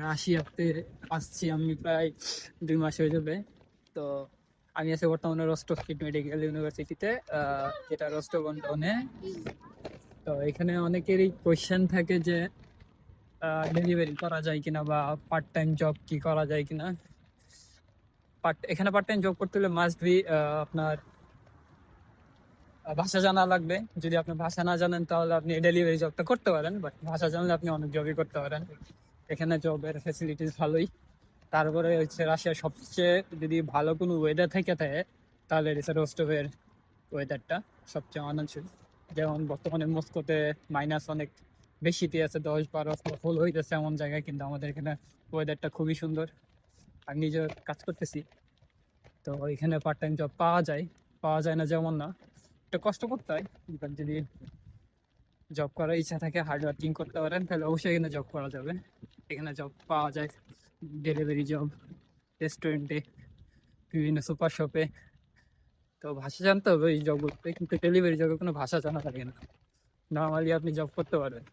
রাশিয়াতে আসছি আমি প্রায় 2 মাস হয়ে যাবে। তো আমি আছি বর্তমানে রোস্টভ স্টেট মেডিকেল ইউনিভার্সিটিতে, যেটা রোস্টভ অন ডনে। তো এখানে অনেকেরই কোয়েশ্চেন থাকে যে ডেলিভারি করা যায় কিনা বা পার্ট টাইম জব কি করা যায় কিনা। এখানে পার্ট টাইম জব করতে হলে মাস্ট বি আপনার ভাষা জানা লাগবে। যদি আপনি ভাষা না জানেন তাহলে আপনি ডেলিভারি জবটা করতে পারেন, বাট ভাষা জানলে আপনি অনেক জবই করতে পারেন। এখানে জবের ফ্যাসিলিটিস ভালোই। তারপরে হচ্ছে রাশিয়ার সবচেয়ে যদি ভালো কোনো ওয়েদার থেকে থাকে তাহলে এটা রোস্টভের ওয়েদারটা সবচেয়ে মানানসই। যেমন বর্তমানে মস্কোতে মাইনাস অনেক বেশিতে আছে, 10-12 ফুল হইতেছে এমন জায়গায়, কিন্তু আমাদের এখানে ওয়েদারটা খুবই সুন্দর। আমি নিজে কাজ করতেছি, তো এখানে পার্ট টাইম জব পাওয়া যায় না যেমন না, একটু কষ্ট করতে হয়। এবার যদি জব করার ইচ্ছা থাকে, হার্ড ওয়ার্কিং করতে পারেন, তাহলে অবশ্যই এখানে জব করা যাবে। এখানে জব পাওয়া যায়, ডেলিভারি জব, রেস্টুরেন্টে, বিভিন্ন সুপার শপে। তো ভাষা জানতে হবে এই জবগুলোতে, কিন্তু ডেলিভারি জবে কোনো ভাষা জানা লাগে না, নর্মালি আপনি জব করতে পারবেন।